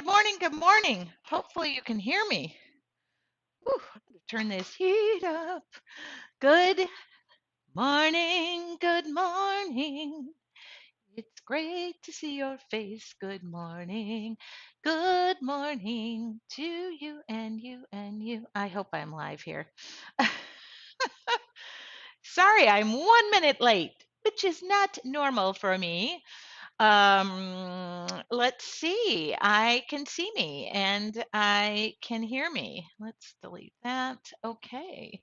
Good morning. Good morning. Hopefully you can hear me. Whew, I'm gonna turn this heat up. Good morning. Good morning. It's great to see your face. Good morning. Good morning to you and you and you. I hope I'm live here. Sorry, I'm 1 minute late, which is not normal for me. Let's see. I can see me and I can hear me. Let's delete that. Okay.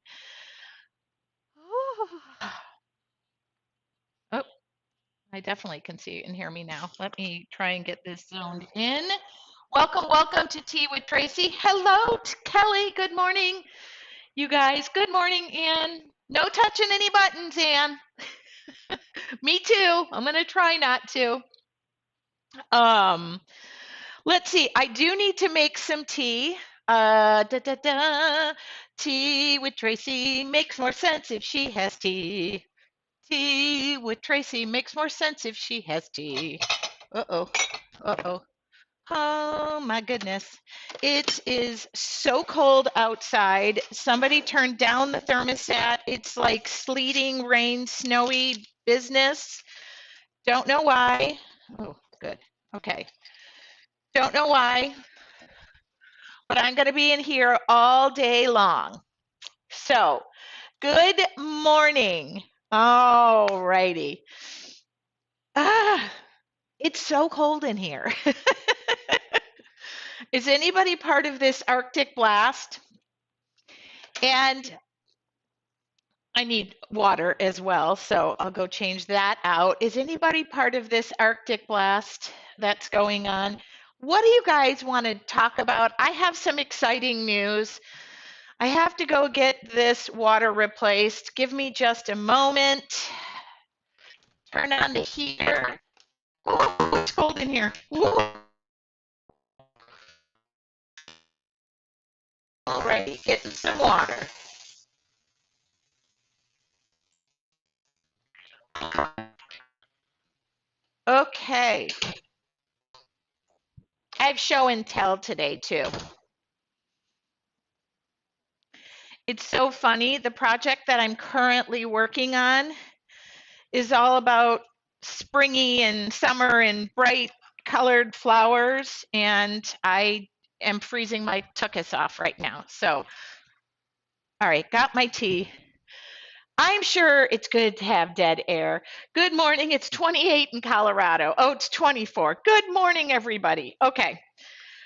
Oh, I definitely can see and hear me now. Let me try and get this zoned in. Welcome, welcome to Tea with Tracy. Hello, Kelly. Good morning, you guys. Good morning, Ann. No touching any buttons, Ann. Me too. I'm gonna try not to. Um, Let's see. I do need to make some tea. Da da da. Tea with Tracy makes more sense if she has tea. Tea with Tracy makes more sense if she has tea. Uh oh. Uh oh. Oh my goodness. It is so cold outside. Somebody turned down the thermostat. It's like sleeting, rain, snowy business. Don't know why. Oh, good. Okay. Don't know why, but I'm going to be in here all day long. So, good morning. All righty. Ah, it's so cold in here. Is anybody part of this Arctic blast? And I need water as well, so I'll go change that out. Is anybody part of this Arctic blast that's going on? What do you guys want to talk about? I have some exciting news. I have to go get this water replaced. Give me just a moment. Turn on the heater. Oh, it's cold in here. All righty, getting some water. Okay. I have show and tell today too. It's so funny. The project that I'm currently working on is all about springy and summer and bright colored flowers, and I am freezing my tuchus off right now. So, all right, got my tea. I'm sure it's good to have dead air. Good morning. It's 28 in Colorado. Oh, it's 24. Good morning, everybody. Okay.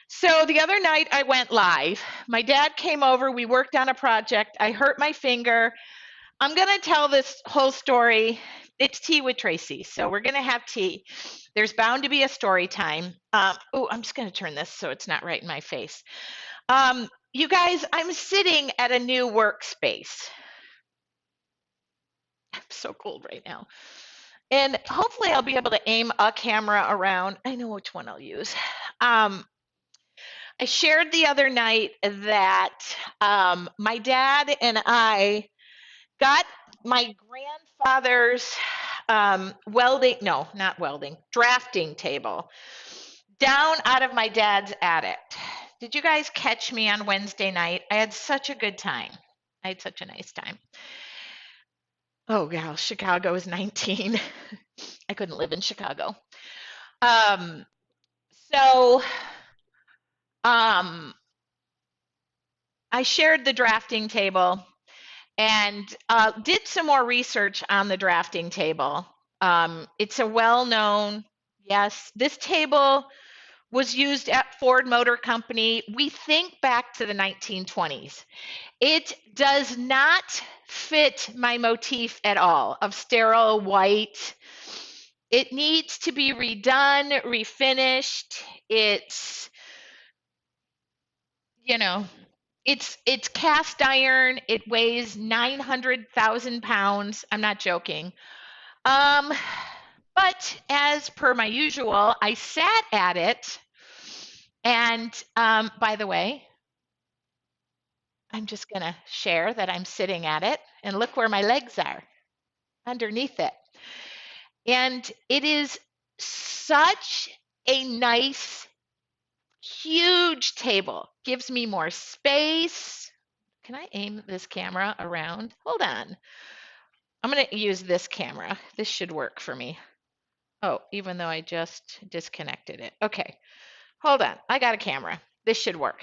So the other night I went live. My dad came over. We worked on a project. I hurt my finger. I'm going to tell this whole story. It's tea with Tracy. So we're going to have tea. There's bound to be a story time. Oh, I'm just going to turn this so it's not right in my face. You guys, I'm sitting at a new workspace. I'm so cold right now. And hopefully I'll be able to aim a camera around. I know which one I'll use. I shared the other night that my dad and I got my grandfather's drafting table down out of my dad's attic. Did you guys catch me on Wednesday night? I had such a good time. I had such a nice time. Oh, gal, Chicago is 19. I couldn't live in Chicago. Um, so I shared the drafting table and did some more research on the drafting table. It's a well-known, yes, this table was used at Ford Motor Company. We think back to the 1920s. It does not fit my motif at all of sterile white. It needs to be redone, refinished. It's, you know, it's cast iron. It weighs 900,000 pounds. I'm not joking. Um, but as per my usual, I sat at it. And by the way, I'm just going to share that I'm sitting at it and look where my legs are underneath it. And it is such a nice, huge table. Gives me more space. Can I aim this camera around? Hold on. I'm going to use this camera. This should work for me. Oh, even though I just disconnected it. Okay, hold on. I got a camera. This should work.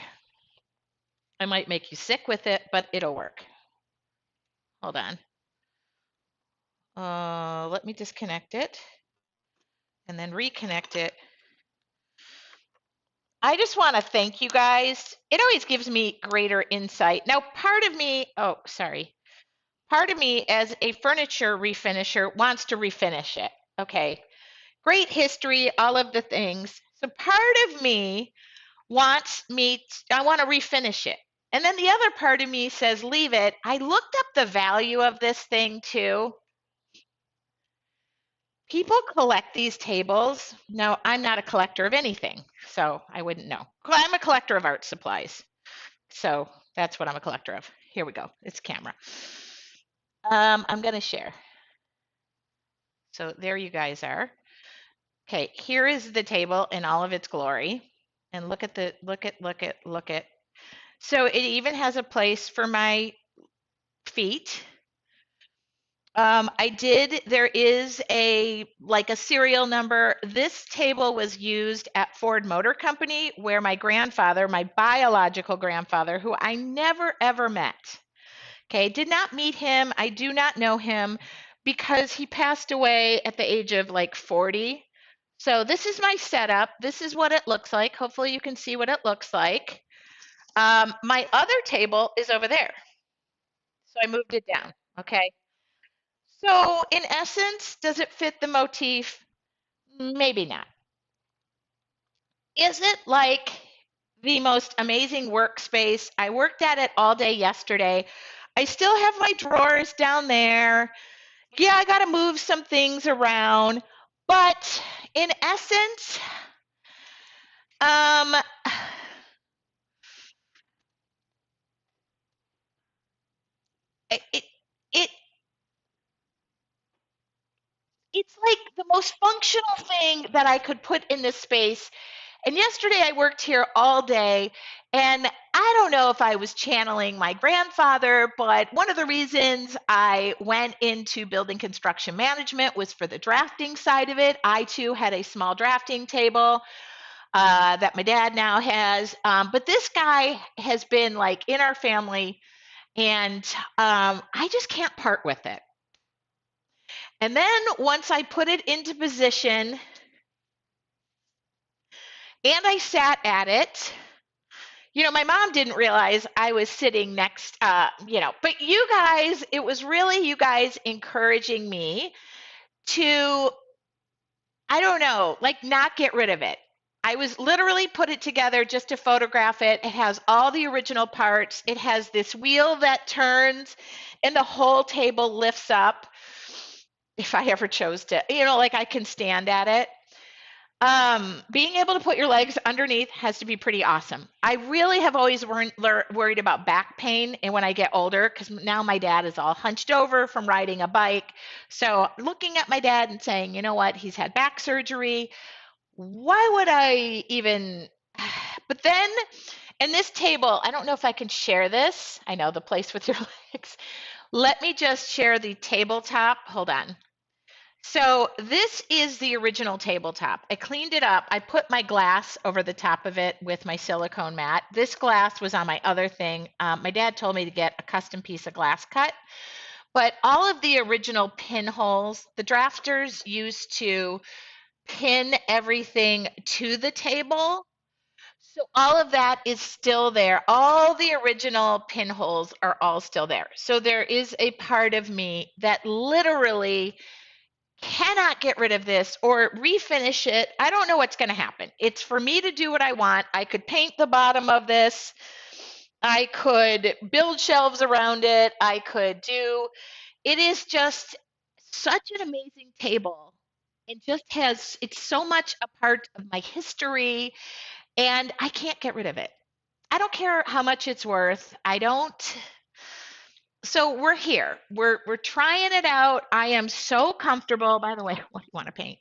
I might make you sick with it, but it'll work. Hold on. Let me disconnect it and then reconnect it. I just want to thank you guys. It always gives me greater insight. Now, part of me as a furniture refinisher wants to refinish it. Okay, great history, all of the things. So part of me I want to refinish it. And then the other part of me says, leave it. I looked up the value of this thing too. People collect these tables. Now, I'm not a collector of anything, so I wouldn't know. I'm a collector of art supplies. So that's what I'm a collector of. Here we go. It's camera. I'm going to share. So there you guys are. Okay, here is the table in all of its glory. And look at. So it even has a place for my feet. There is a serial number. This table was used at Ford Motor Company where my grandfather, my biological grandfather, who I never ever met, okay, did not meet him. I do not know him because he passed away at the age of 40. So this is my setup. This is what it looks like. Hopefully you can see what it looks like. My other table is over there. So I moved it down, okay? So in essence, does it fit the motif? Maybe not. Is it like the most amazing workspace? I worked at it all day yesterday. I still have my drawers down there. Yeah, I got to move some things around. But in essence, um, it, it it's like the most functional thing that I could put in this space. And yesterday I worked here all day, and I don't know if I was channeling my grandfather, but one of the reasons I went into building construction management was for the drafting side of it. I too had a small drafting table that my dad now has, but this guy has been in our family, and I just can't part with it. And then once I put it into position and I sat at it, my mom didn't realize I was sitting next, but you guys, it was really you guys encouraging me to, I don't know, not get rid of it. I was literally put it together just to photograph it. It has all the original parts. It has this wheel that turns and the whole table lifts up. If I ever chose to, I can stand at it. Being able to put your legs underneath has to be pretty awesome. I really have always worried about back pain and when I get older, because now my dad is all hunched over from riding a bike. So looking at my dad and saying, you know what, he's had back surgery. Why would I even? But then, in this table, I don't know if I can share this. I know the place with your legs. Let me just share the tabletop. Hold on. So this is the original tabletop. I cleaned it up. I put my glass over the top of it with my silicone mat. This glass was on my other thing. My dad told me to get a custom piece of glass cut. But all of the original pinholes, the drafters used to pin everything to the table. So all of that is still there. All the original pinholes are all still there. So there is a part of me that literally cannot get rid of this or refinish it. I don't know what's going to happen. It's for me to do what I want. I could paint the bottom of this. I could build shelves around it. It is just such an amazing table. It's so much a part of my history and I can't get rid of it. I don't care how much it's worth. I don't. So we're here. We're trying it out. I am so comfortable. By the way, what do you want to paint?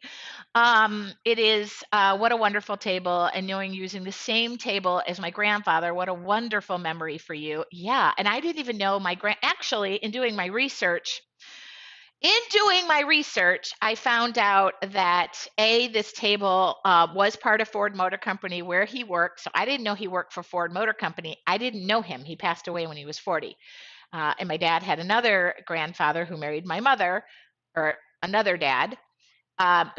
It is what a wonderful table, and knowing using the same table as my grandfather, what a wonderful memory for you. Yeah, and I didn't even know my actually in doing my research, I found out that this table was part of Ford Motor Company where he worked. So I didn't know he worked for Ford Motor Company. I didn't know him. He passed away when he was 40. And my dad had another grandfather who married my mother, or another dad,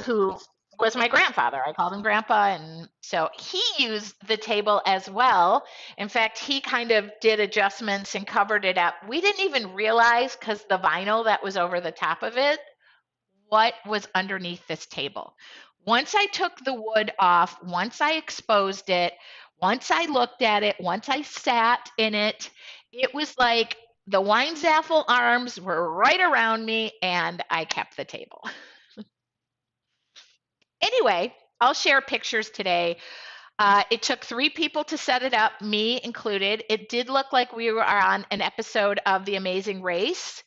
who was my grandfather. I called him grandpa. And so he used the table as well. In fact, he kind of did adjustments and covered it up. We didn't even realize, because the vinyl that was over the top of it, what was underneath this table. Once I took the wood off, once I exposed it, once I looked at it, once I sat in it, it was like the Weinzaffel arms were right around me, and I kept the table. Anyway, I'll share pictures today. It took 3 people to set it up, me included. It did look like we were on an episode of The Amazing Race,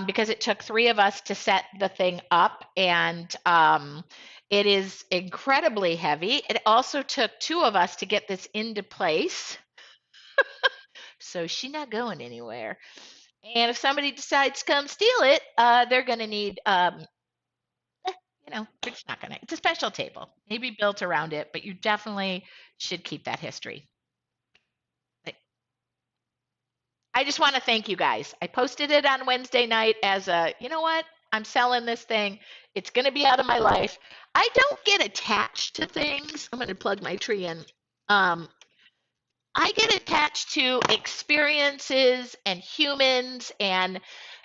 because it took 3 of us to set the thing up, and it is incredibly heavy. It also took 2 of us to get this into place, so she's not going anywhere. And if somebody decides to come steal it, they're going to need, it's not going to, it's a special table, maybe built around it, but you definitely should keep that history. I just want to thank you guys. I posted it on Wednesday night as a, you know what? I'm selling this thing. It's going to be out of my life. I don't get attached to things. I'm going to plug my tree in. I get attached to experiences and humans and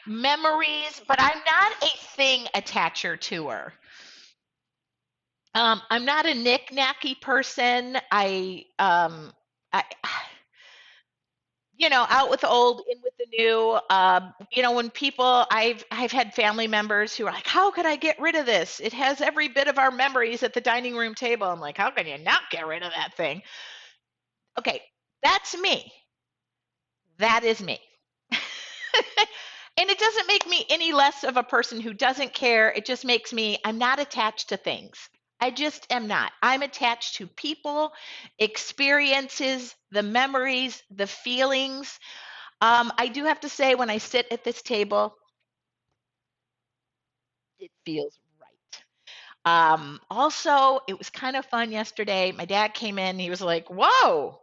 memories, but I'm not a thing attacher to her. I'm not a knick-knacky person. I out with the old, in with the new. When people, I've had family members who are like, "How could I get rid of this? It has every bit of our memories at the dining room table." I'm like, "How can you not get rid of that thing?" Okay, that's me. That is me. And it doesn't make me any less of a person who doesn't care. It just makes me, I'm not attached to things. I just am not. I'm attached to people, experiences, the memories, the feelings. I do have to say, when I sit at this table, it feels right. Also, it was kind of fun yesterday. My dad came in. He was like, "Whoa,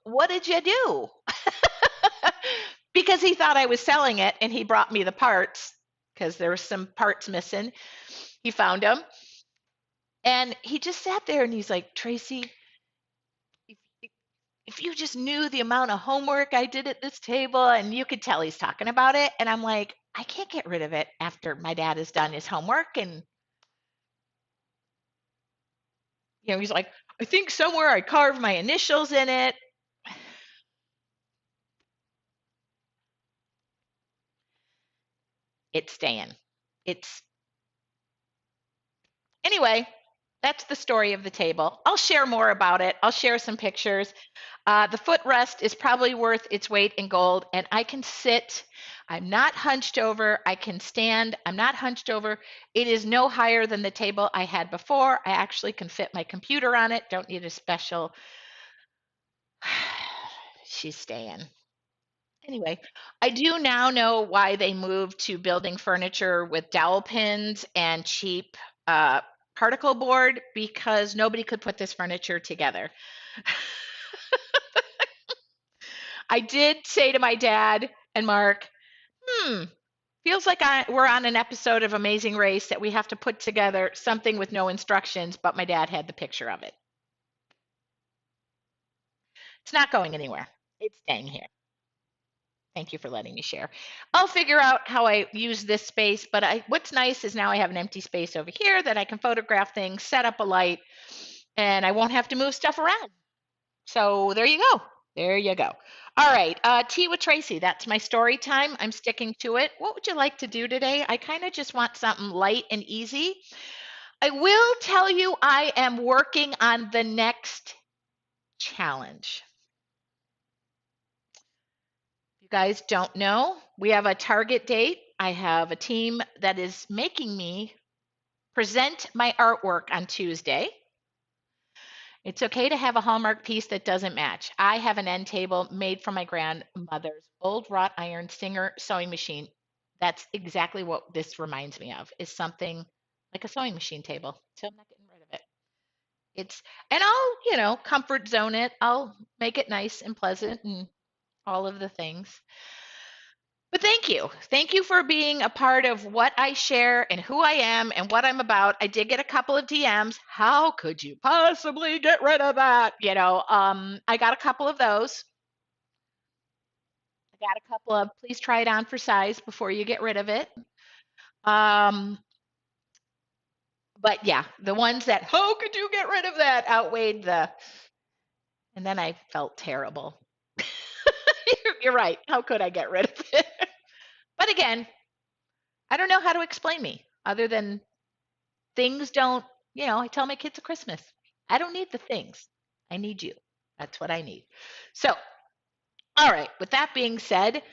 what did you do?" Because he thought I was selling it, and he brought me the parts because there were some parts missing. He found them, and he just sat there and he's like, "Tracy, if, if you just knew the amount of homework I did at this table," and you could tell he's talking about it. And I'm like, I can't get rid of it after my dad has done his homework. And he's like, "I think somewhere I carved my initials in it." It's staying. It's Anyway, that's the story of the table. I'll share more about it. I'll share some pictures. The footrest is probably worth its weight in gold, and I can sit. I'm not hunched over. I can stand. I'm not hunched over. It is no higher than the table I had before. I actually can fit my computer on it. Don't need a special. She's staying. Anyway, I do now know why they moved to building furniture with dowel pins and cheap uh, particle board, because nobody could put this furniture together. I did say to my dad and Mark, feels like we're on an episode of Amazing Race that we have to put together something with no instructions, but my dad had the picture of it. It's not going anywhere. It's staying here. Thank you for letting me share. I'll figure out how I use this space, but what's nice is now I have an empty space over here that I can photograph things, set up a light, and I won't have to move stuff around. So there you go. There you go. All right, tea with Tracy. That's my story time. I'm sticking to it. What would you like to do today? I kind of just want something light and easy. I will tell you, I am working on the next challenge. You guys don't know, we have a target date. I have a team that is making me present my artwork on Tuesday. It's okay to have a Hallmark piece that doesn't match. I have an end table made from my grandmother's old wrought iron Singer sewing machine. That's exactly what this reminds me of, is something like a sewing machine table. So I'm not getting rid of it. It's and I'll, comfort zone it. I'll make it nice and pleasant and all of the things. But thank you. Thank you for being a part of what I share and who I am and what I'm about. I did get a couple of DMs. How could you possibly get rid of that? I got a couple of those. I got a couple of please try it on for size before you get rid of it. Um, but yeah, the ones that how could you get rid of that outweighed and then I felt terrible. You're right. How could I get rid of it? But again, I don't know how to explain me other than things don't, I tell my kids at Christmas, I don't need the things. I need you. That's what I need. So, all right, with that being said,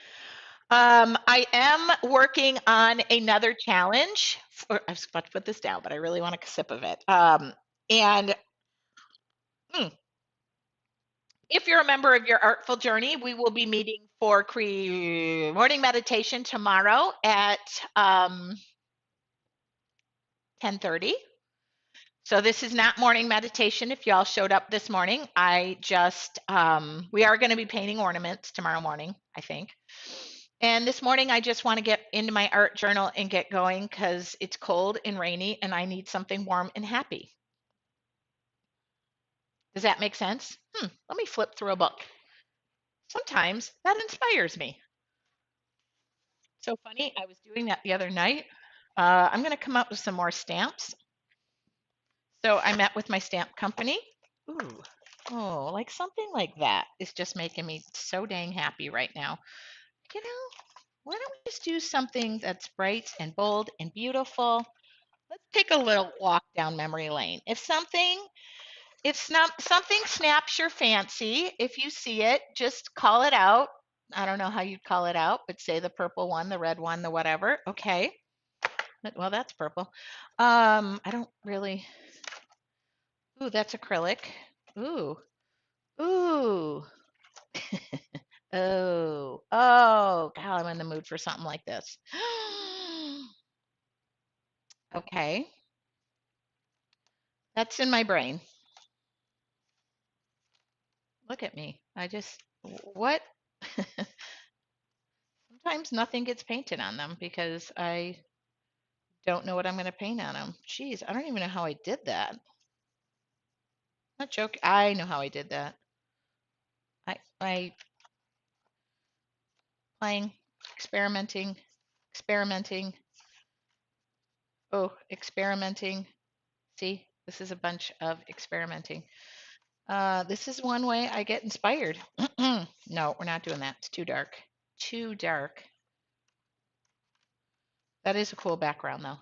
I am working on another challenge. I was about to put this down, but I really want a sip of it. And mm, if you're a member of your Artful Journey, we will be meeting for morning meditation tomorrow at 10:30. So this is not morning meditation. If y'all showed up this morning, we are going to be painting ornaments tomorrow morning, I think. And this morning, I just want to get into my art journal and get going because it's cold and rainy and I need something warm and happy. Does that make sense? Let me flip through a book. Sometimes that inspires me. So funny, I was doing that the other night. I'm going to come up with some more stamps. So I met with my stamp company. Ooh, oh, like something like that is just making me so dang happy right now. You know, why don't we just do something that's bright and bold and beautiful? Let's take a little walk down memory lane. If something snaps your fancy, if you see it, just call it out. I don't know how you'd call it out, but say the purple one, the red one, the whatever. Okay. Well, that's purple. I don't really. Ooh, that's acrylic. Ooh. Ooh. Oh, God, I'm in the mood for something like this. Okay, that's in my brain. Look at me. What? Sometimes nothing gets painted on them because I don't know what I'm going to paint on them. Jeez, I don't even know how I did that. Not joking. I know how I did that. I playing, experimenting. Oh, experimenting. See, this is a bunch of experimenting. This is one way I get inspired. No, we're not doing that. It's too dark. Too dark. That is a cool background, though.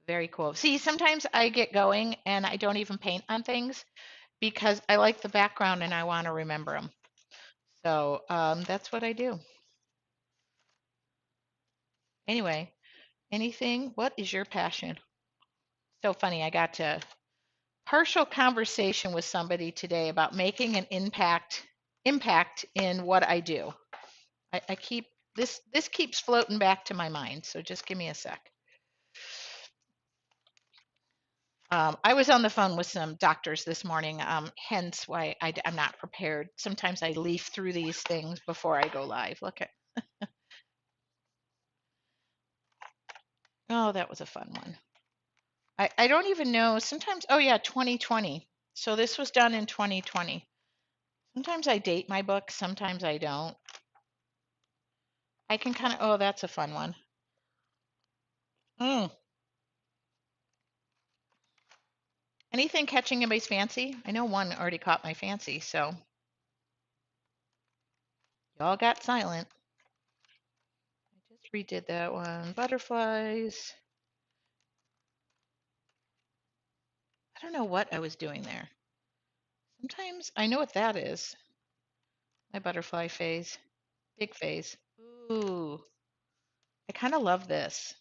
Very cool. See, sometimes I get going and I don't even paint on things because I like the background and I want to remember them. So that's what I do. Anyway, anything? What is your passion? So funny. I got to partial conversation with somebody today about making an impact in what I do. I keep this keeps floating back to my mind, so just give me a sec. I was on the phone with some doctors this morning, hence why I'm not prepared. Sometimes I leaf through these things before I go live. Look at, oh, that was a fun one. I don't even know. Sometimes, oh yeah, 2020. So this was done in 2020. Sometimes I date my books, sometimes I don't. I can kind of, oh, that's a fun one. Mm. Anything catching anybody's fancy? I know one already caught my fancy, so y'all got silent. I just redid that one. Butterflies. I don't know what I was doing there. Sometimes I know what that is. My butterfly phase. Big phase. Ooh. I kind of love this.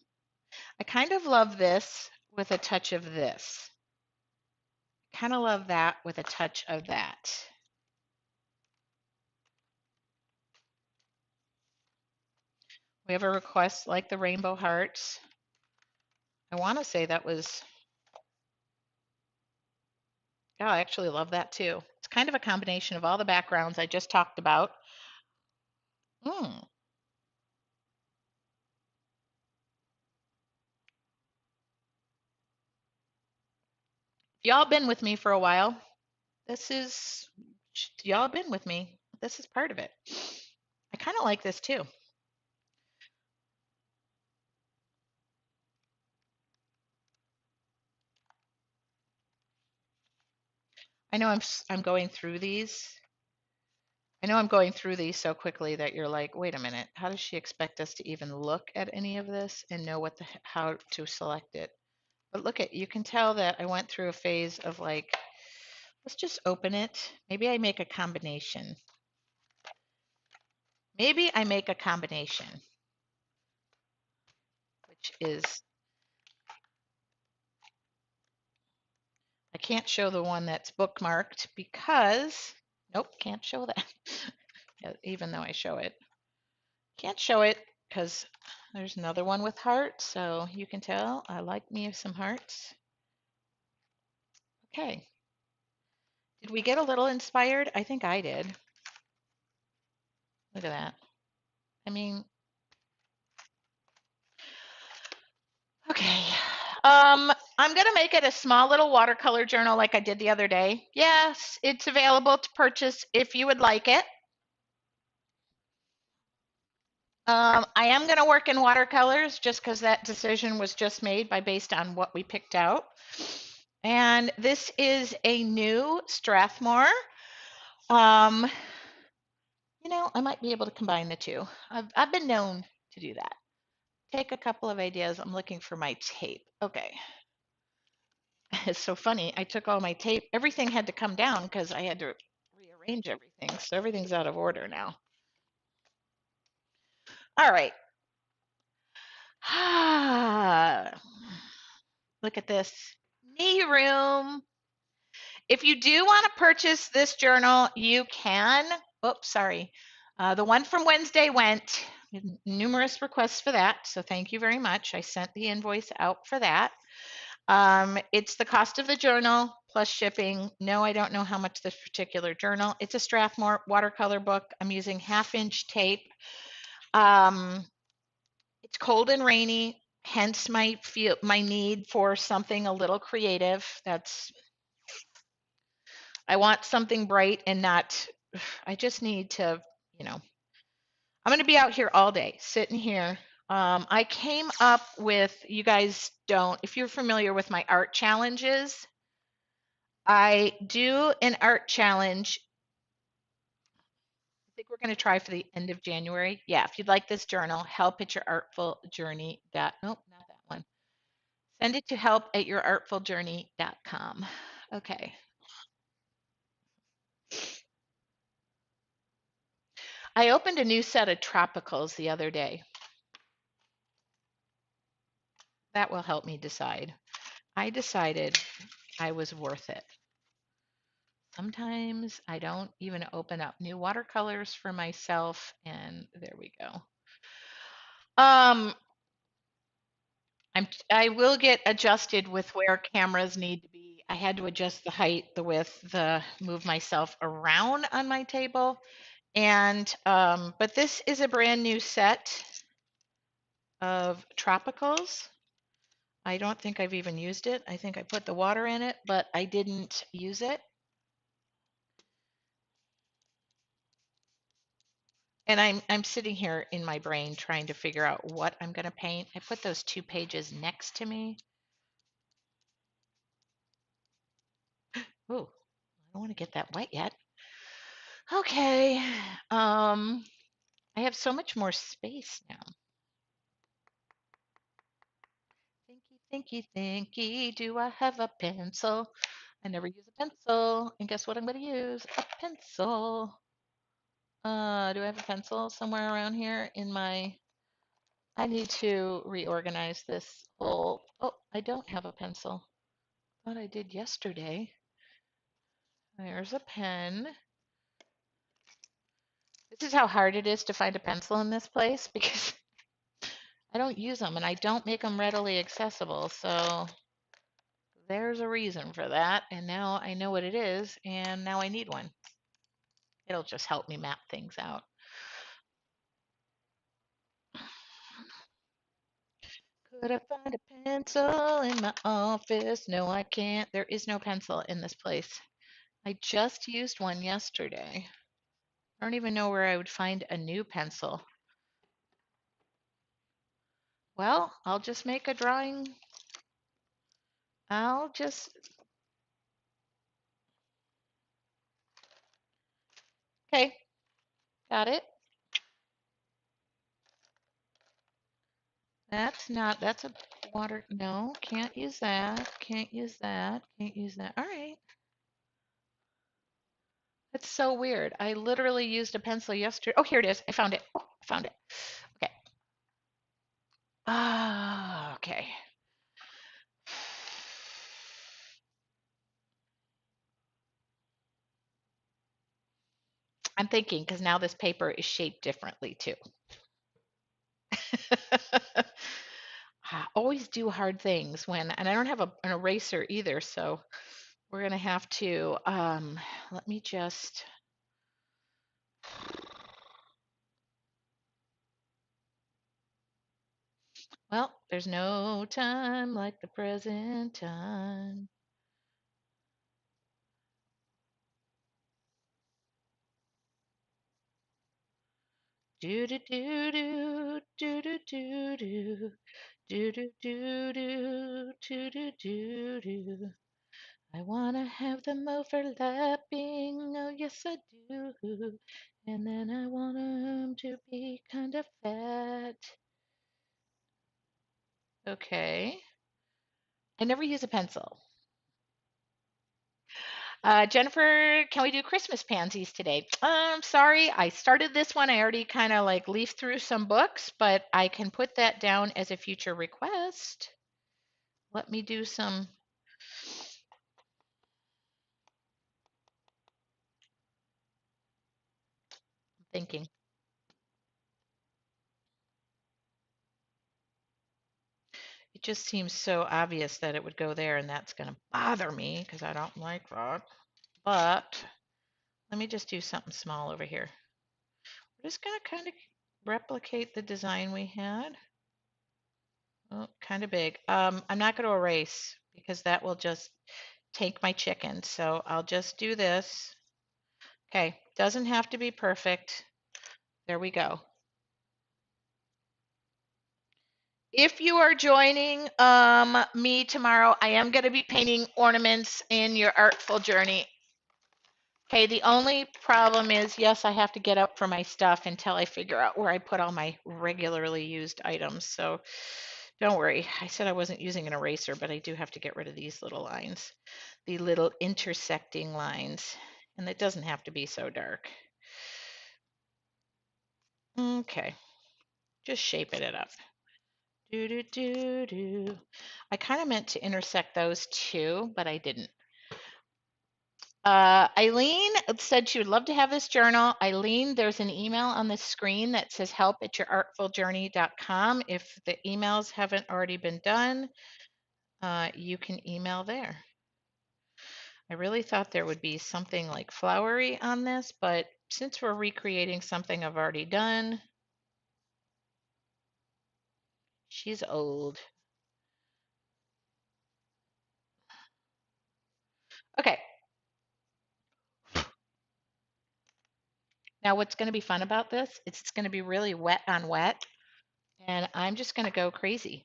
I kind of love this with a touch of this. Kind of love that with a touch of that. We have a request like the rainbow hearts. I want to say that was, yeah, I actually love that too. It's kind of a combination of all the backgrounds I just talked about. Mm. Y'all been with me for a while. This is, y'all been with me. This is part of it. I kind of like this too. I know I'm going through these. I know I'm going through these so quickly that you're like, wait a minute, how does she expect us to even look at any of this and know how to select it? But look at, you can tell that I went through a phase of like, let's just open it. Maybe I make a combination. Maybe I make a combination, which is, I can't show the one that's bookmarked because, nope, can't show that. Even though I show it. Can't show it because there's another one with hearts, so you can tell I like me some hearts. Okay. Did we get a little inspired? I think I did. Look at that. I mean, okay. I'm gonna make it a small little watercolor journal like I did the other day. Yes, it's available to purchase if you would like it. I am gonna work in watercolors just because that decision was just made based on what we picked out. And this is a new Strathmore. Um, I might be able to combine the two. I've been known to do that. Take a couple of ideas. I'm looking for my tape. Okay. It's so funny. I took all my tape. Everything had to come down because I had to rearrange everything. So everything's out of order now. All right. Look at this. Knee room. If you do want to purchase this journal, you can. Oops, sorry. The one from Wednesday went. Numerous requests for that, so thank you very much. I sent the invoice out for that. It's the cost of the journal plus shipping. No, I don't know how much this particular journal. It's a Strathmore watercolor book. I'm using 1/2-inch tape. It's cold and rainy, hence my need for something a little creative. I want something bright and not. I just need to, you know, I'm going to be out here all day, sitting here. I came up with, you guys don't, if you're familiar with my art challenges, I do an art challenge. I think we're going to try for the end of January. Yeah, if you'd like this journal, help at your artful journey. Nope, not that one. Send it to help at yourartfuljourney.com. Okay. I opened a new set of tropicals the other day. That will help me decide. I decided I was worth it. Sometimes I don't even open up new watercolors for myself, and there we go. Um, I will get adjusted with where cameras need to be. I had to adjust the height, the width, move myself around on my table. And but this is a brand new set of tropicals. I don't think I've even used it. I think I put the water in it, but I didn't use it. And I'm sitting here in my brain trying to figure out what I'm going to paint. I put those 2 pages next to me. Ooh, I don't want to get that wet yet. Okay. I have so much more space now. Thinky, thinky, do I have a pencil? I never use a pencil. And guess what I'm going to use? A pencil. Do I have a pencil somewhere around here in my I need to reorganize this whole. Oh, I don't have a pencil. Thought I did yesterday. There's a pen. This is how hard it is to find a pencil in this place because I don't use them and I don't make them readily accessible. So there's a reason for that. And now I know what it is, and now I need one. It'll just help me map things out. Could I find a pencil in my office? No, I can't. There is no pencil in this place. I just used one yesterday. I don't even know where I would find a new pencil. Well, I'll just make a drawing. I'll just, okay, got it. That's not, that's a water, no, can't use that, can't use that, can't use that. All right. That's so weird. I literally used a pencil yesterday. Oh, here it is. I found it. Oh, I found it. Okay. Ah, okay. I'm thinking because now this paper is shaped differently too. I always do hard things when, and I don't have an eraser either, so we're gonna have to, let me just, well, there's no time like the present time. Do do do do do do do do do do do do do do do do. I wanna have them overlapping, oh yes I do. And then I want them to be kind of fat. Okay. I never use a pencil. Jennifer, can we do Christmas pansies today? Sorry, I started this one. I already kind of like leafed through some books, but I can put that down as a future request. Let me do some thinking. It just seems so obvious that it would go there, and that's going to bother me because I don't like that. But let me just do something small over here. We're just going to kind of replicate the design we had. Oh, kind of big. I'm not going to erase because that will just take my chicken. So I'll just do this. Okay, doesn't have to be perfect. There we go. If you are joining me tomorrow, I am going to be painting ornaments in your artful journey. Okay, the only problem is, yes, I have to get up for my stuff until I figure out where I put all my regularly used items. So don't worry. I said I wasn't using an eraser, but I do have to get rid of these little lines, the little intersecting lines. And it doesn't have to be so dark. Okay, just shaping it up. Do, do, do, do. I kind of meant to intersect those too, but I didn't. Eileen said she would love to have this journal. Eileen, there's an email on the screen that says help@yourartfuljourney.com. If the emails haven't already been done, you can email there. I really thought there would be something like flowery on this, but since we're recreating something I've already done, she's old. Okay. Now what's going to be fun about this is it's going to be really wet on wet, and I'm just going to go crazy.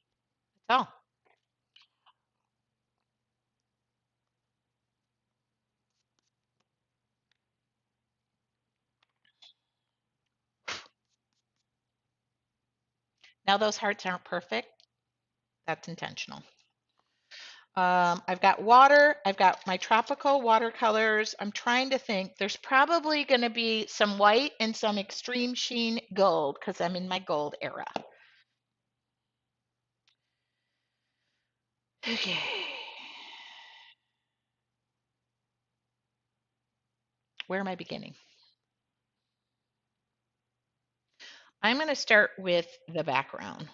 That's all. Now those hearts aren't perfect. That's intentional. I've got water. I've got my tropical watercolors. I'm trying to think. There's probably going to be some white and some extreme sheen gold because I'm in my gold era. Okay. Where am I beginning? I'm going to start with the background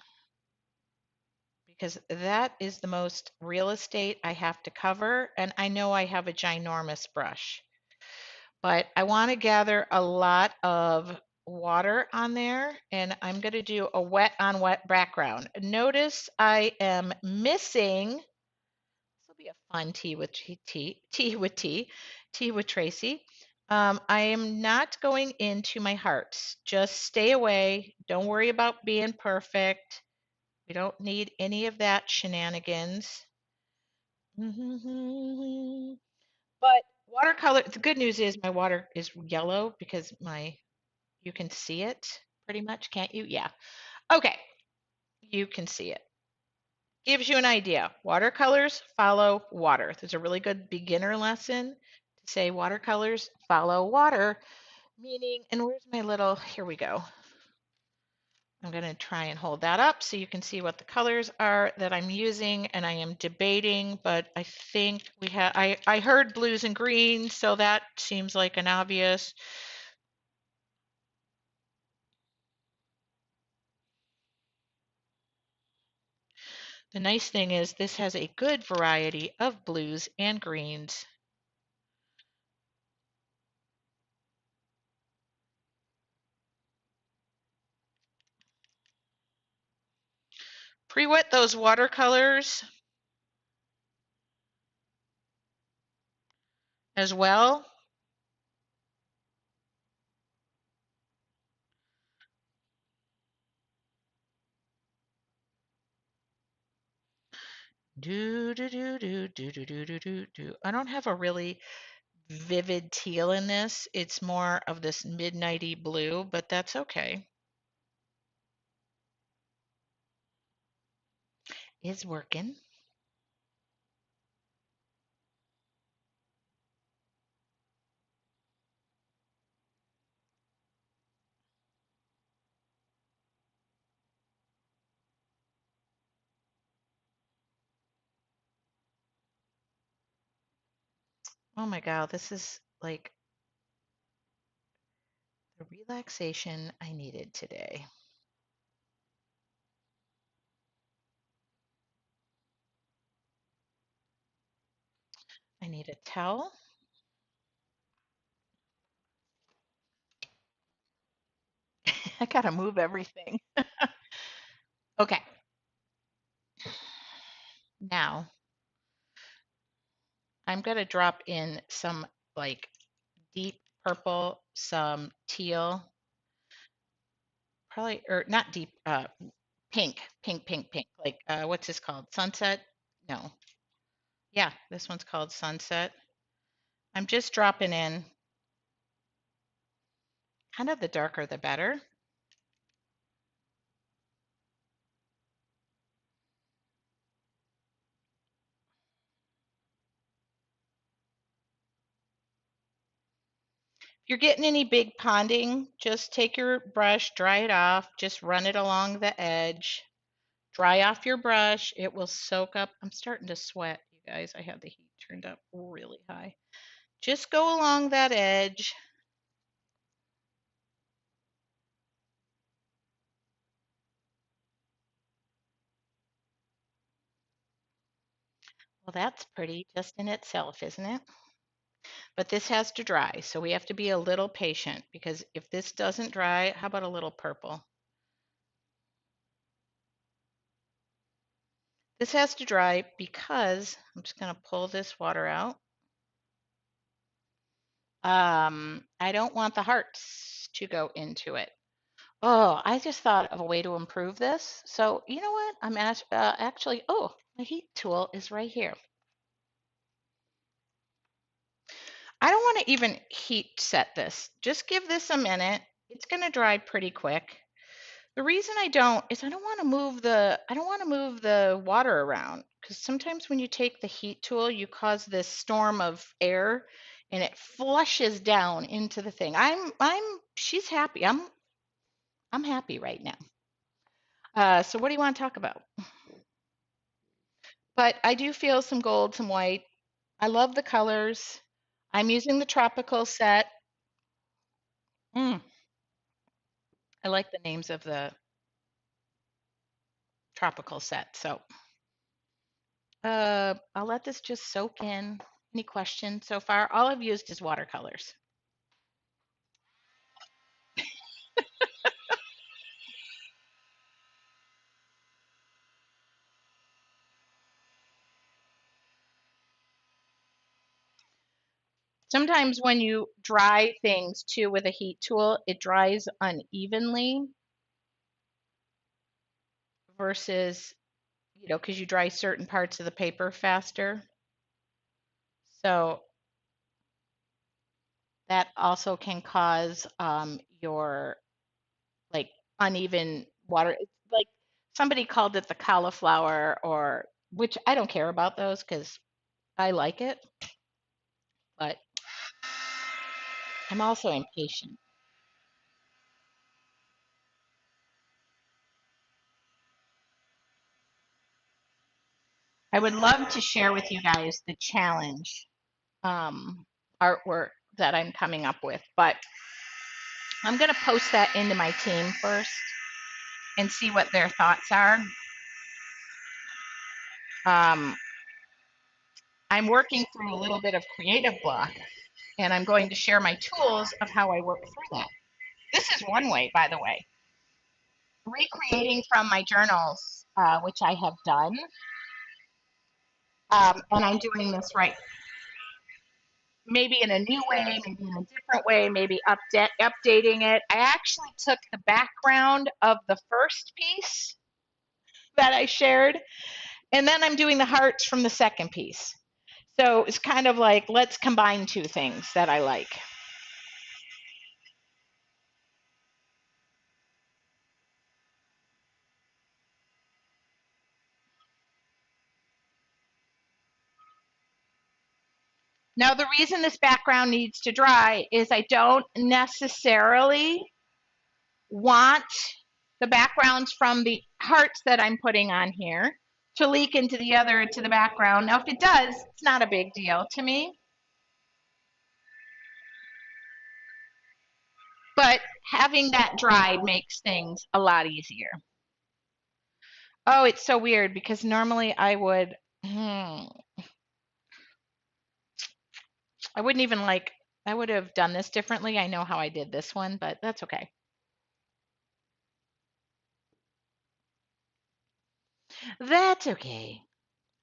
because that is the most real estate I have to cover. And I know I have a ginormous brush, but I want to gather a lot of water on there, and I'm going to do a wet on wet background. Notice I am missing, this will be a fun tea with Tracy. I am not going into my hearts. Just stay away. Don't worry about being perfect. We don't need any of that shenanigans. But watercolor, the good news is my water is yellow because you can see it pretty much, can't you? Yeah. Okay. You can see it. Gives you an idea. Watercolors follow water. There's a really good beginner lesson to say watercolors follow water, meaning, and where's my little, here we go. I'm going to try and hold that up so you can see what the colors are that I'm using, and I am debating, but I think I heard blues and greens, so that seems like an obvious. The nice thing is this has a good variety of blues and greens. Pre-wet those watercolors as well. Do do do do do do do do do do. I don't have a really vivid teal in this. It's more of this midnighty blue, but that's okay. It's working. Oh my God, this is like the relaxation I needed today. I need a towel. I gotta move everything. Okay, now I'm gonna drop in some like deep purple, some teal, probably, or not deep, pink. Like, what's this called? Sunset? No. Yeah, this one's called Sunset. I'm just dropping in, kind of the darker the better. If you're getting any big ponding, just take your brush, dry it off, just run it along the edge. Dry off your brush. It will soak up. I'm starting to sweat, you guys. I have the heat turned up really high. Just go along that edge. Well, that's pretty just in itself, isn't it? But this has to dry, so we have to be a little patient because if this doesn't dry, how about a little purple? This has to dry because I'm just going to pull this water out. I don't want the hearts to go into it. Oh, I just thought of a way to improve this. So, you know what? Actually, oh, my heat tool is right here. I don't want to even heat set this. Just give this a minute. It's going to dry pretty quick. The reason I don't is I don't want to move the water around because sometimes when you take the heat tool, you cause this storm of air and it flushes down into the thing. She's happy. I'm happy right now. So what do you want to talk about? But I do feel some gold, some white. I love the colors. I'm using the tropical set. Mm, I like the names of the tropical set. So I'll let this just soak in. Any questions so far? All I've used is watercolors. Sometimes when you dry things too with a heat tool, it dries unevenly versus, because you dry certain parts of the paper faster. So that also can cause your like uneven water. It's like somebody called it the cauliflower, or which I don't care about those because I like it, but I'm also impatient. I would love to share with you guys the challenge um, artwork that I'm coming up with, but I'm going to post that into my team first and see what their thoughts are. Um, I'm working through a little bit of creative block, and I'm going to share my tools of how I work through that. This is one way, by the way, recreating from my journals, which I have done, and I'm doing this right. Maybe in a new way, maybe in a different way, maybe updating it. I actually took the background of the first piece that I shared, and then I'm doing the hearts from the second piece. So it's kind of like, let's combine two things that I like. Now, the reason this background needs to dry is I don't necessarily want the backgrounds from the hearts that I'm putting on here to leak into the background. Now, if it does, it's not a big deal to me. But having that dried makes things a lot easier. Oh, it's so weird because normally I wouldn't even I would have done this differently. I know how I did this one, but that's okay. That's okay.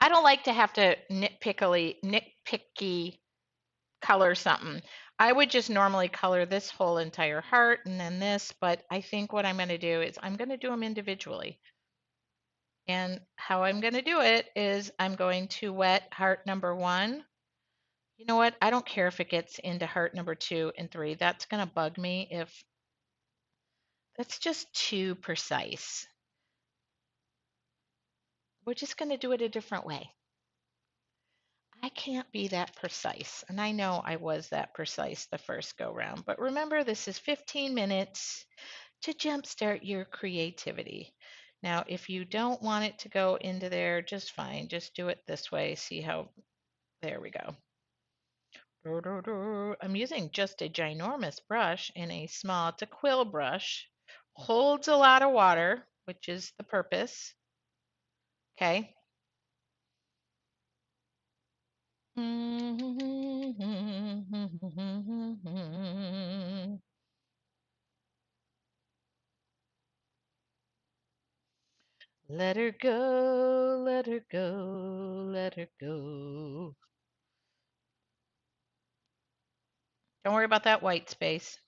I don't like to have to nitpicky color something. I would just normally color this whole entire heart and then this, but I think what I'm going to do is I'm going to do them individually. And how I'm going to do it is I'm going to wet heart number one. You know what? I don't care if it gets into heart number two and three. That's going to bug me if that's just too precise. We're just going to do it a different way. I can't be that precise. And I know I was that precise the first go round. But remember, this is 15 minutes to jumpstart your creativity. Now, if you don't want it to go into there, just fine. Just do it this way. See how, there we go. I'm using just a ginormous brush and a small, it's a quill brush. Holds a lot of water, which is the purpose. Okay. Let her go, let her go, let her go. Don't worry about that white space.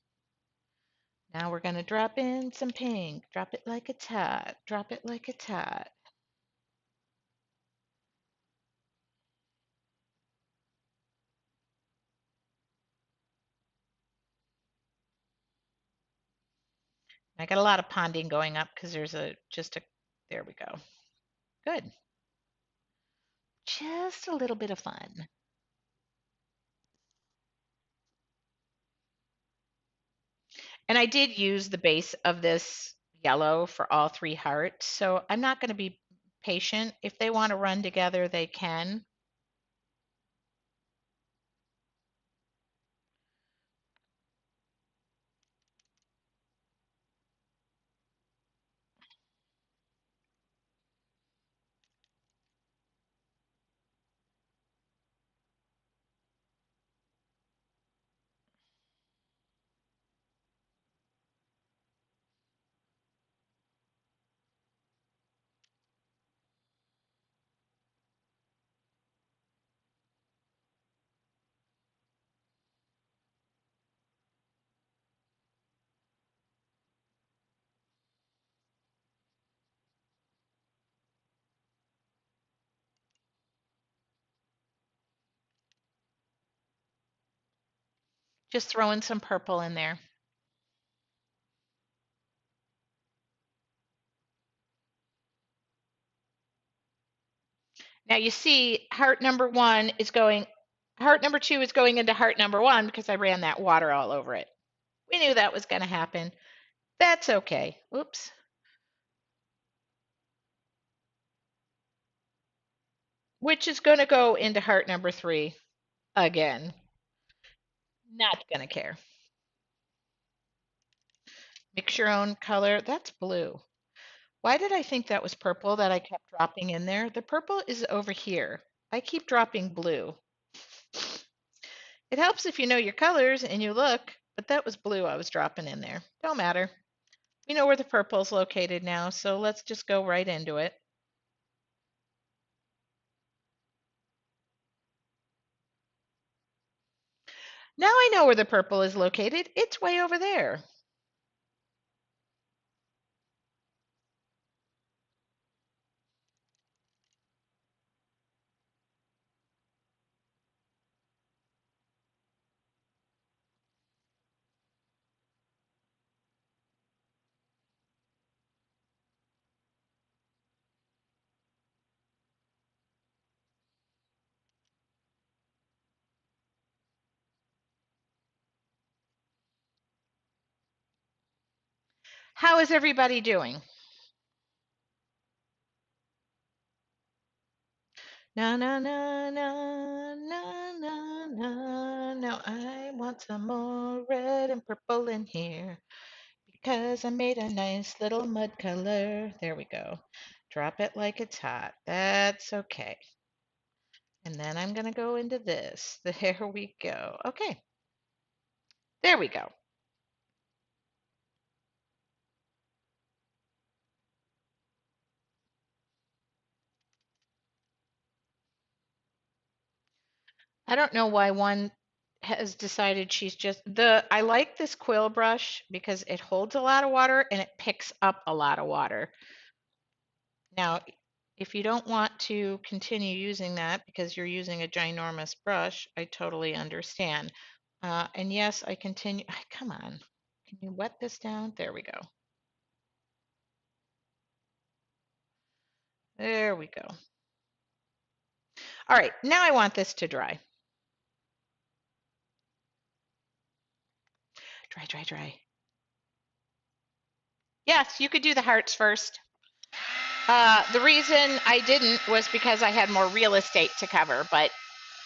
Now we're going to drop in some pink. Drop it like it's hot. Drop it like it's hot. I got a lot of ponding going up because there's there we go. Good. Just a little bit of fun. And I did use the base of this yellow for all three hearts. So I'm not going to be patient. If they want to run together, they can. Just throwing some purple in there. Now you see heart number 1 is going, heart number 2 is going into heart number 1 because I ran that water all over it. We knew that was going to happen. That's okay. Oops. Which is going to go into heart number 3 again. Not going to care. Mix your own color. That's blue. Why did I think that was purple that I kept dropping in there? The purple is over here. I keep dropping blue. It helps if you know your colors and you look, but that was blue I was dropping in there. Don't matter. We know where the purple is located now, so let's just go right into it. Now I know where the purple is located. It's way over there. How is everybody doing? Na na na na na na na. Now I want some more red and purple in here because I made a nice little mud color. There we go. Drop it like it's hot. That's okay. And then I'm going to go into this. There we go. Okay. There we go. I don't know why one has decided she's just the I like this quill brush because it holds a lot of water and it picks up a lot of water. Now, if you don't want to continue using that because you're using a ginormous brush, I totally understand. And yes, I continue. Come on. Can you wet this down? There we go. There we go. All right, now I want this to dry. Dry, dry, dry. Yes, you could do the hearts first. The reason I didn't was because I had more real estate to cover, but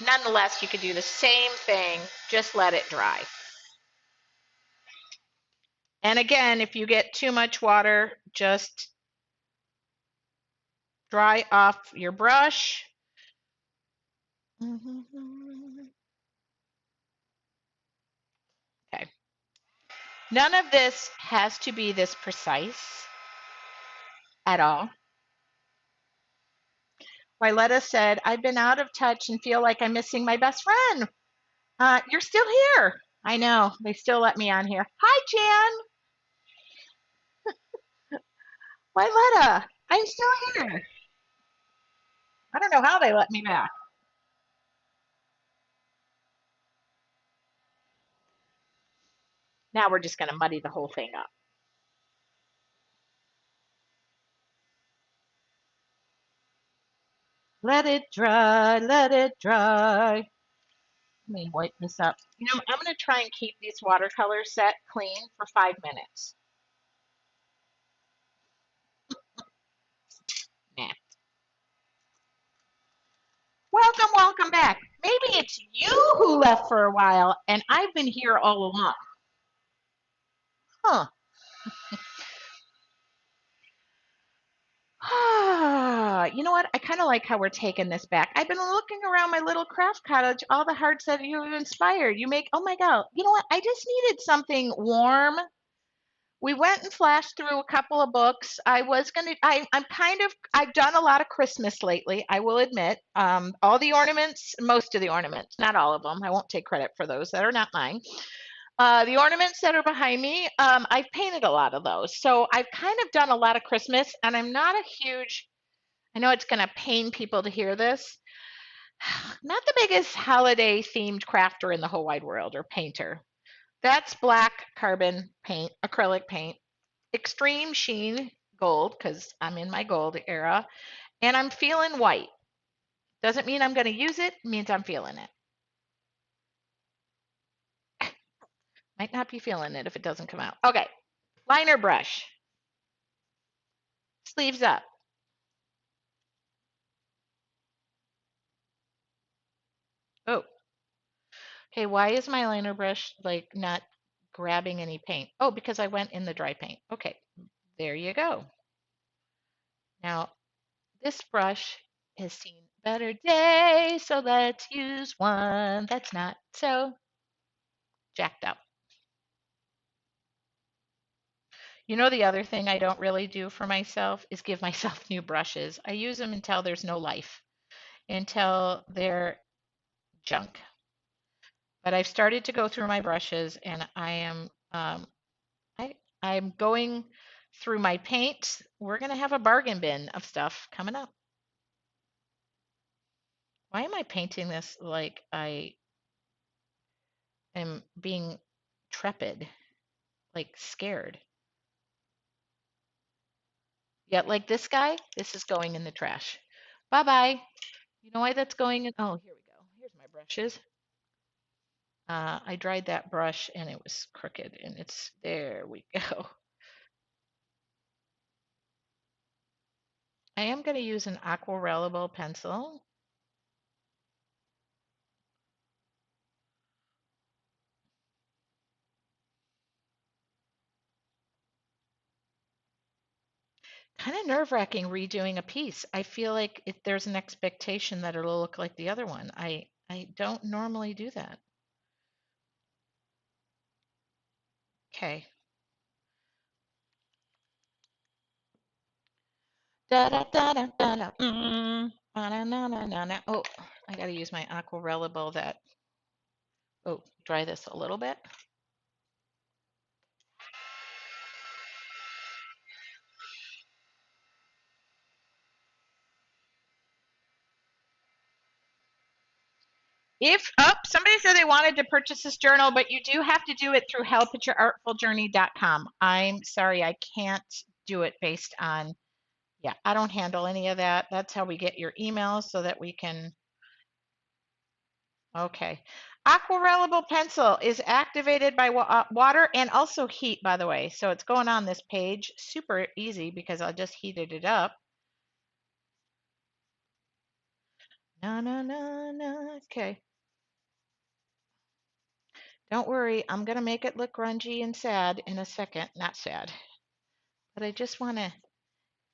nonetheless, you could do the same thing, just let it dry. And again, if you get too much water, just dry off your brush. Okay. None of this has to be this precise at all. Wyletta said, I've been out of touch and feel like I'm missing my best friend. You're still here. I know. They still let me on here. Hi, Jan. Wyletta, I'm still here. I don't know how they let me back. Now we're just going to muddy the whole thing up. Let it dry, let it dry. Let me wipe this up. You know, I'm going to try and keep these watercolor set clean for 5 minutes. Nah. Welcome back. Maybe it's you who left for a while and I've been here all along. Huh. You know what? I kind of like how we're taking this back. I've been looking around my little craft cottage, all the hearts that you have inspired. You make, oh my God, you know what? I just needed something warm. We went and flashed through a couple of books. I've done a lot of Christmas lately, I will admit. All the ornaments, most of the ornaments, not all of them. I won't take credit for those that are not mine. The ornaments that are behind me, I've painted a lot of those. So I've kind of done a lot of Christmas, and I'm not a huge, I know it's going to pain people to hear this, not the biggest holiday themed crafter in the whole wide world or painter. That's black carbon paint, acrylic paint, extreme sheen gold, because I'm in my gold era, and I'm feeling white. Doesn't mean I'm going to use it, means I'm feeling it. Might not be feeling it if it doesn't come out. Okay, liner brush, sleeves up. Oh, okay, why is my liner brush like not grabbing any paint? Oh, because I went in the dry paint. Okay, there you go. Now, this brush has seen better days, so let's use one that's not so jacked up. You know, the other thing I don't really do for myself is give myself new brushes. I use them until there's no life, until they're junk. But I've started to go through my brushes, and I I'm going through my paint. We're gonna have a bargain bin of stuff coming up. Why am I painting this like I am being trepid, like scared? Yet, like this guy, this is going in the trash. Bye bye. You know why that's going in? Oh, here we go. Here's my brushes. I dried that brush and it was crooked, and it's there we go. I am going to use an aquarellable pencil. Kind of nerve-wracking redoing a piece. I feel like there's an expectation that it'll look like the other one. I don't normally do that. Okay. Da da da da da da. Na na na na na. Oh, I got to use my aquarellable that. Oh, dry this a little bit. If somebody said they wanted to purchase this journal, but you do have to do it through help@yourartfuljourney.com. I'm sorry, I can't do it based on, yeah, I don't handle any of that. That's how we get your emails so that we can, okay. Aquarellable pencil is activated by water and also heat, by the way. So it's going on this page. Super easy because I just heated it up. No, no, no, no. Okay. Don't worry, I'm going to make it look grungy and sad in a second. Not sad, but I just want to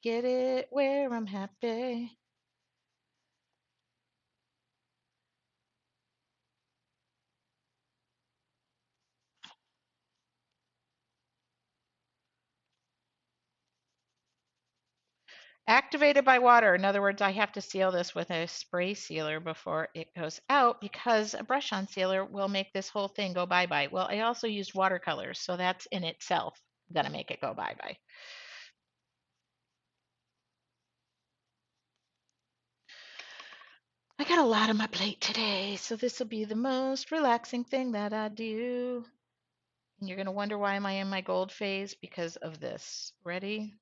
get it where I'm happy. Activated by water. In other words, I have to seal this with a spray sealer before it goes out because a brush on sealer will make this whole thing go bye-bye. Well, I also used watercolors, so that's in itself going to make it go bye-bye. I got a lot on my plate today, so this will be the most relaxing thing that I do. And you're going to wonder why am I in my gold phase? Because of this. Ready?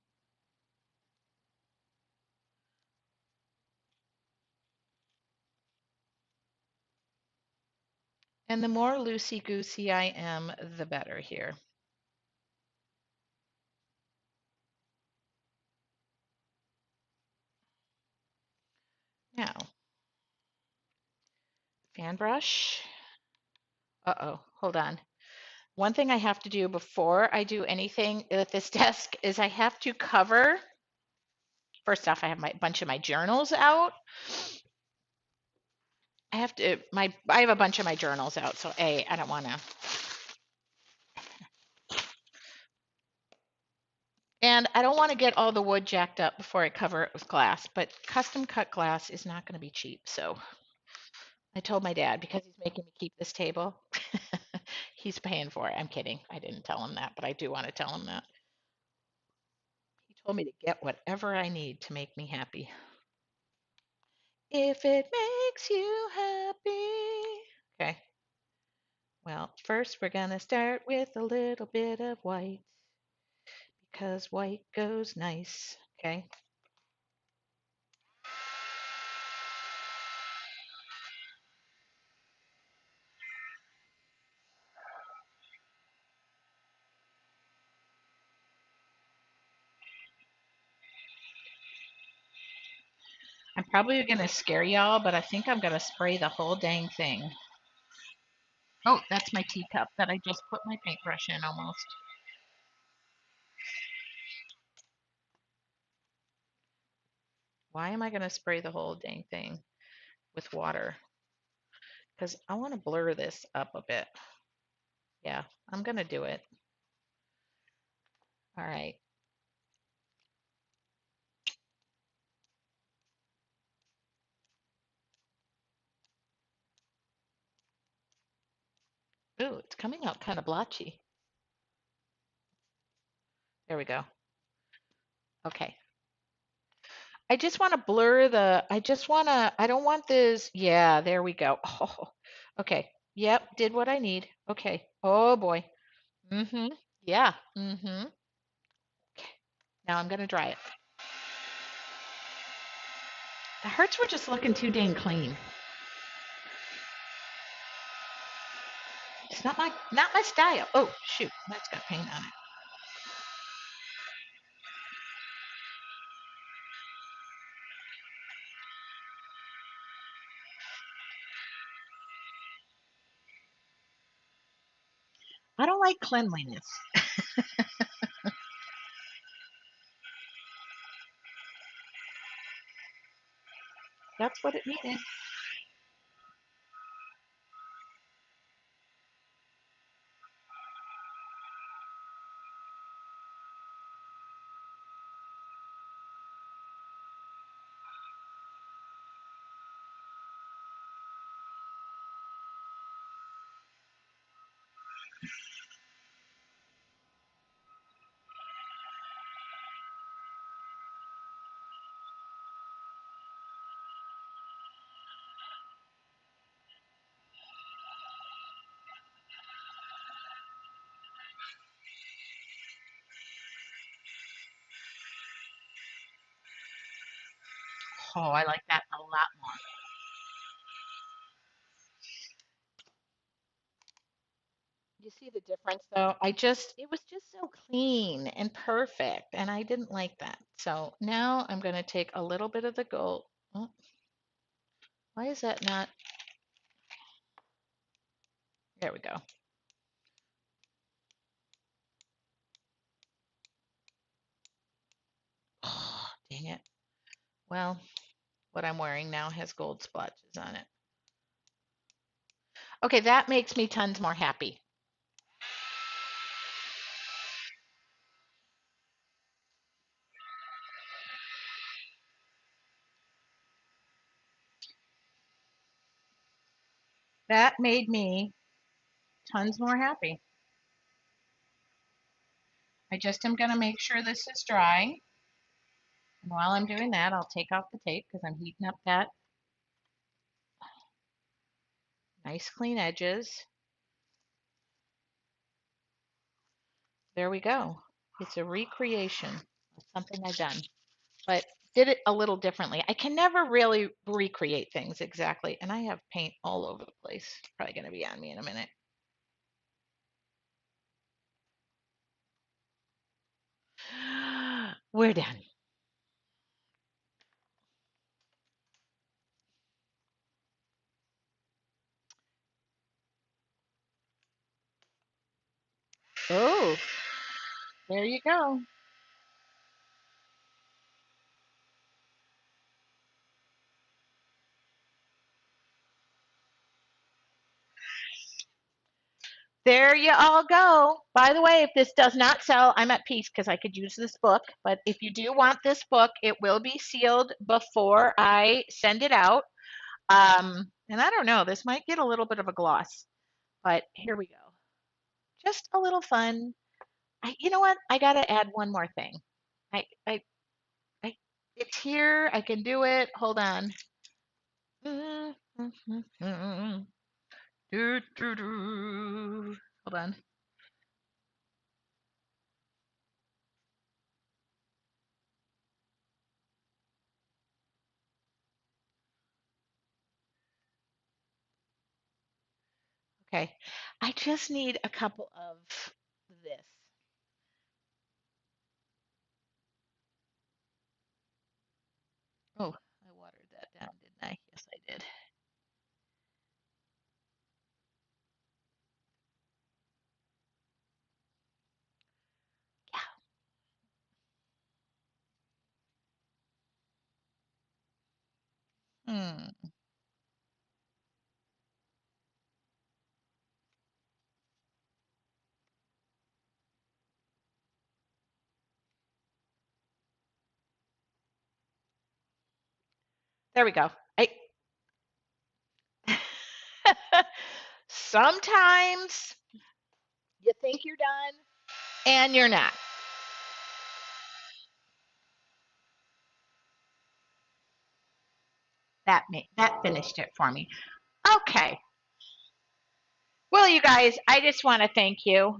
And the more loosey-goosey I am, the better here. Now, Fan brush. Uh-oh, hold on. One thing I have to do before I do anything at this desk is I have to cover. First off, I have my bunch of my journals out. I have a bunch of my journals out, so I don't want to. And I don't want to get all the wood jacked up before I cover it with glass, but custom cut glass is not going to be cheap. So I told my dad because he's making me keep this table. He's paying for it. I'm kidding. I didn't tell him that, but I do want to tell him that. He told me to get whatever I need to make me happy. If it makes you happy. Okay. Well, first we're going to start with a little bit of white because white goes nice. Okay. I'm probably going to scare y'all, but I think I'm going to spray the whole dang thing. Oh, that's my teacup that I just put my paintbrush in almost. Why am I going to spray the whole dang thing with water? Because I want to blur this up a bit. Yeah, I'm going to do it. All right. Ooh, it's coming out kind of blotchy. There we go. Okay. I just want to blur I don't want this. Yeah, there we go. Oh, okay. Yep, did what I need. Okay. Oh boy. Mm-hmm. Yeah. Mm-hmm. Okay. Now I'm gonna dry it. The hearts were just looking too dang clean. It's not my style. Oh shoot, that's got paint on it. I don't like cleanliness. That's what it needed. Oh, I like that a lot more. You see the difference though? It was just so clean and perfect, and I didn't like that. So now I'm going to take a little bit of the gold. Oh, why is that not? There we go. Oh, dang it. Well, what I'm wearing now has gold splotches on it. Okay, that makes me tons more happy. That made me tons more happy. I just am going to make sure this is dry. And while I'm doing that, I'll take off the tape because I'm heating up that nice clean edges. There we go. It's a recreation of something I've done, but did it a little differently. I can never really recreate things exactly, and I have paint all over the place. Probably going to be on me in a minute. We're done. There you go. There you all go. By the way, if this does not sell, I'm at peace because I could use this book. But if you do want this book, it will be sealed before I send it out. And I don't know, this might get a little bit of a gloss, but here we go. Just a little fun. You know what? I gotta add one more thing. I, I, I, it's here. I can do it. Hold on. Do, do, do. Hold on. Okay. I just need a couple of this. Oh, I watered that down, didn't I? Yes, I did. Yeah. There we go. Sometimes you think you're done and you're not. That finished it for me. Okay. Well, you guys, I just want to thank you.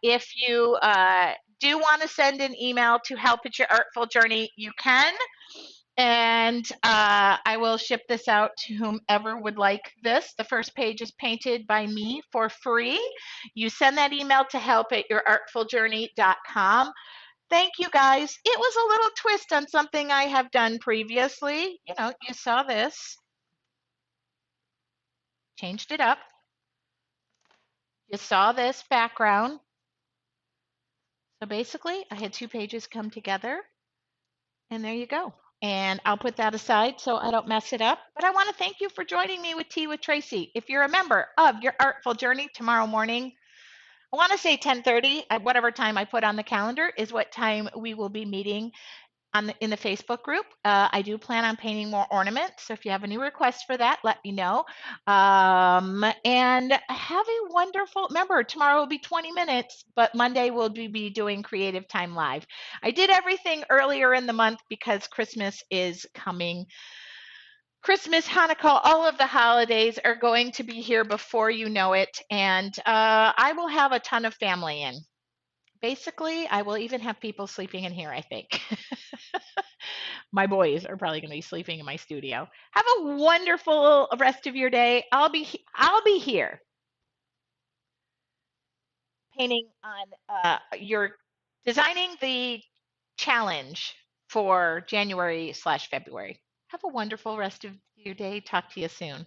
If you do want to send an email to help at your artful journey, you can. And I will ship this out to whomever would like this. The first page is painted by me for free. You send that email to help at yourartfuljourney.com. Thank you guys. It was a little twist on something I have done previously. You know, you saw this, changed it up. You saw this background. So basically, I had two pages come together, and there you go. And I'll put that aside so I don't mess it up. But I want to thank you for joining me with Tea with Tracy. If you're a member of Your Artful Journey tomorrow morning, I want to say 10:30, at whatever time I put on the calendar is what time we will be meeting in the Facebook group. I do plan on painting more ornaments. So if you have any requests for that, let me know. And have a wonderful, remember, tomorrow will be 20 minutes, but Monday we'll be doing Creative Time Live. I did everything earlier in the month because Christmas is coming. Christmas, Hanukkah, all of the holidays are going to be here before you know it. And I will have a ton of family in. Basically, I will even have people sleeping in here, I think. My boys are probably going to be sleeping in my studio. Have a wonderful rest of your day. I'll be here painting on your designing the challenge for January/February. Have a wonderful rest of your day. Talk to you soon.